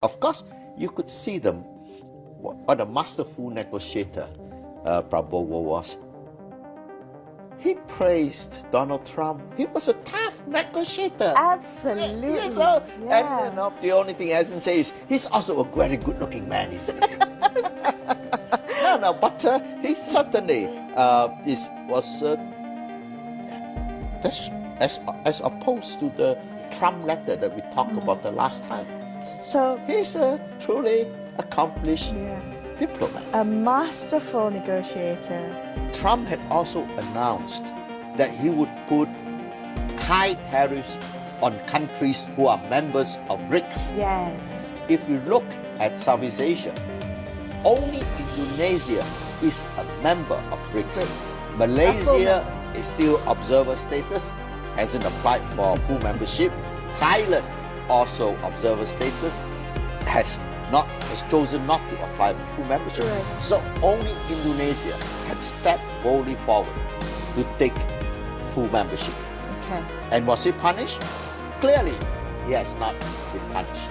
Of course, you could see them. What a masterful negotiator Prabowo was. He praised Donald Trump. He was a tough negotiator. Absolutely. You know? Yeah. And the only thing I can say is he's also a very good-looking man, isn't he? But he certainly was as opposed to the Trump letter that we talked about the last time. So He's a truly accomplished diplomat. a masterful negotiator. Trump had also announced that he would put high tariffs on countries who are members of BRICS. Yes. If you look at Southeast Asia, only Indonesia is a member of BRICS. Malaysia is still observer status, hasn't applied for full membership. Thailand also observer status, has chosen not to apply for full membership. Right. So only Indonesia had stepped boldly forward to take full membership. Okay. And was he punished? Clearly, he has not been punished.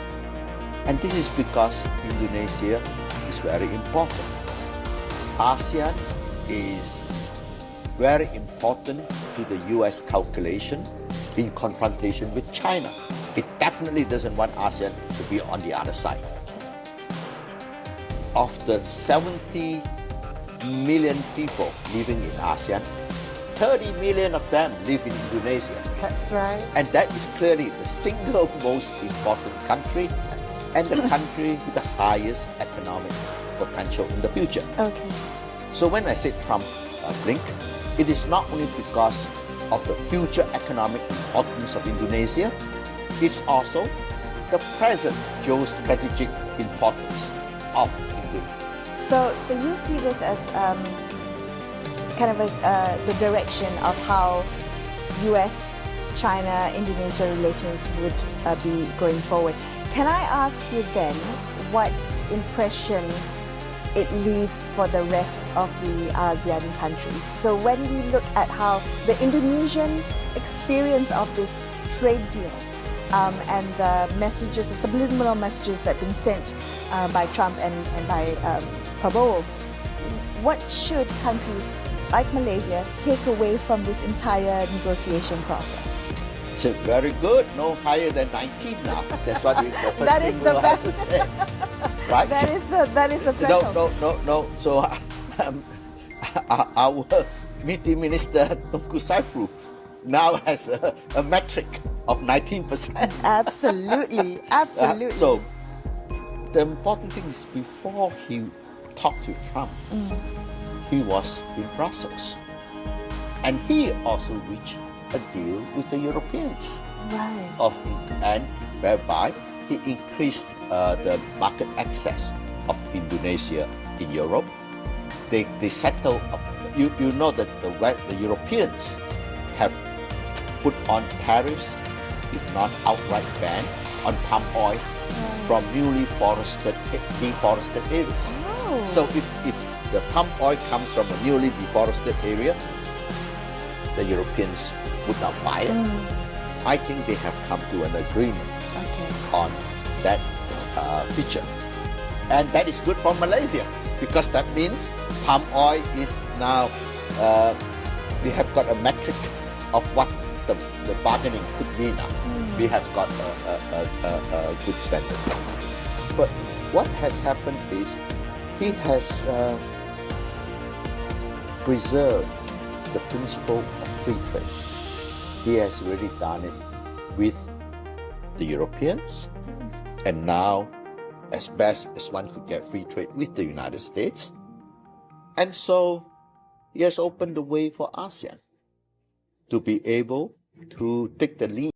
And this is because Indonesia is very important. ASEAN is very important to the US calculation in confrontation with China. It definitely doesn't want ASEAN to be on the other side. Of the 70 million people living in ASEAN, 30 million of them live in Indonesia. That's right. And that is clearly the single most important country and the country with the highest economic potential in the future. Okay. So when I say Trump blink, it is not only because of the future economic importance of Indonesia, it's also the present geostrategic importance of Indonesia. So you see this as kind of the direction of how U.S., China, Indonesia relations would be going forward. Can I ask you then what impression it leaves for the rest of the ASEAN countries? So when we look at how the Indonesian experience of this trade deal and the messages, the subliminal messages that have been sent by Trump and by Prabowo, what should countries like Malaysia take away from this entire negotiation process? So very good, no higher than 19 now. That's what we That is the have to say, right? That is the threshold. No. So our meeting minister Tunku Saiful now has a metric of 19%. Absolutely. So the important thing is before he talked to Trump, he was in Brussels, and he also reached a deal with the Europeans, Right. and whereby he increased the market access of Indonesia in Europe. They settle. You know that the Europeans have put on tariffs, if not outright ban, on palm oil from newly deforested areas. Oh. So if the palm oil comes from a newly deforested area, the Europeans would not buy it. I think they have come to an agreement on that feature. And that is good for Malaysia, because that means palm oil is now, we have got a metric of what the bargaining could be now. We have got a good standard. But what has happened is he has preserved the principle of free trade. He has really done it with the Europeans, and now, as best as one could get free trade with the United States. And so he has opened the way for ASEAN to be able to take the lead.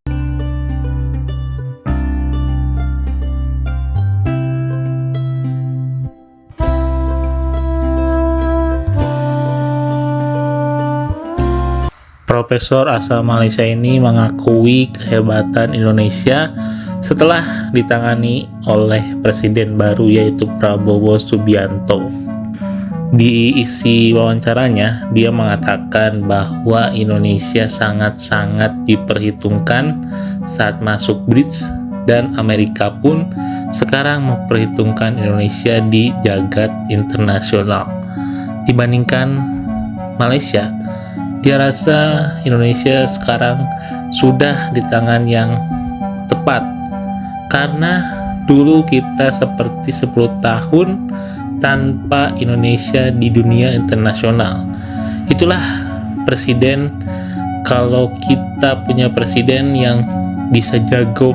Profesor asal Malaysia ini mengakui kehebatan Indonesia setelah ditangani oleh presiden baru, yaitu Prabowo Subianto. Di isi wawancaranya, dia mengatakan bahwa Indonesia sangat-sangat diperhitungkan saat masuk BRICS, dan Amerika pun sekarang memperhitungkan Indonesia di jagat internasional. Dibandingkan Malaysia, dia rasa Indonesia sekarang sudah di tangan yang tepat, karena dulu kita seperti 10 tahun tanpa Indonesia di dunia internasional. Itulah presiden. Kalau kita punya presiden yang bisa jago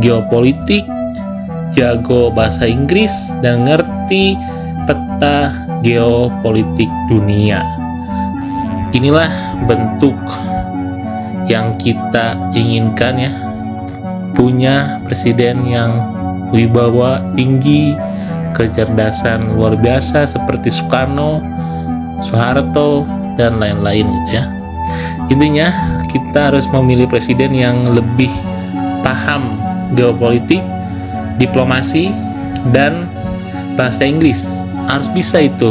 geopolitik, jago bahasa Inggris, dan ngerti peta geopolitik dunia. Inilah bentuk yang kita inginkan ya, punya presiden yang wibawa tinggi, kecerdasan luar biasa seperti Soekarno, Soeharto, dan lain-lain gitu ya. Intinya kita harus memilih presiden yang lebih paham geopolitik, diplomasi, dan bahasa Inggris. Harus bisa itu.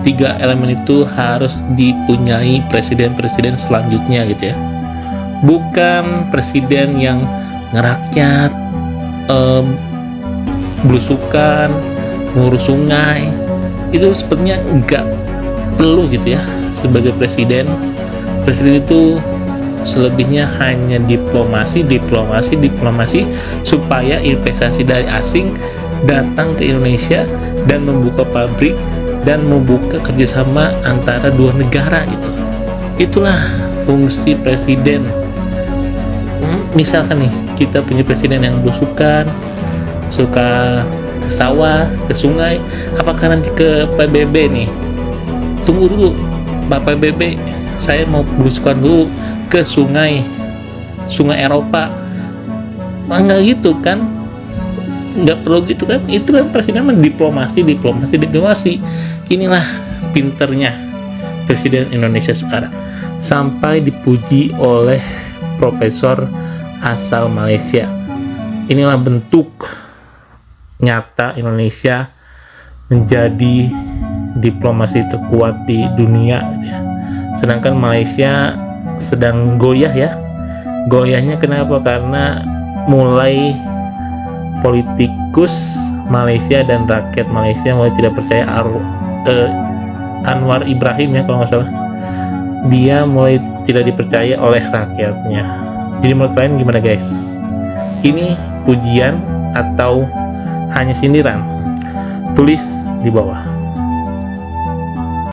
3 elemen itu harus dipunyai presiden-presiden selanjutnya gitu ya. Bukan presiden yang ngerakyat, belusukan, ngurus sungai. Itu sepertinya enggak perlu gitu ya sebagai presiden. Presiden itu selebihnya hanya diplomasi supaya investasi dari asing datang ke Indonesia dan membuka pabrik dan membuka kerjasama antara dua negara gitu. Itulah fungsi presiden. Misalkan nih kita punya presiden yang belusukan, suka ke sawah, ke sungai, apakah nanti ke PBB nih? Tunggu dulu, Pak PBB, saya mau belusukan dulu ke sungai Eropa. Enggak gitu kan? Enggak perlu gitu kan? Itu kan presiden diplomasi. Inilah pinternya presiden Indonesia sekarang. Sampai dipuji oleh Profesor asal Malaysia. Inilah bentuk nyata Indonesia menjadi diplomasi terkuat di dunia gitu ya. Sedangkan Malaysia sedang goyah ya. Goyahnya kenapa? Karena mulai politikus Malaysia dan rakyat Malaysia mulai tidak percaya Anwar Ibrahim ya kalau nggak salah. Dia mulai tidak dipercaya oleh rakyatnya. Jadi menurut kalian gimana guys? Ini pujian atau hanya sindiran? Tulis di bawah.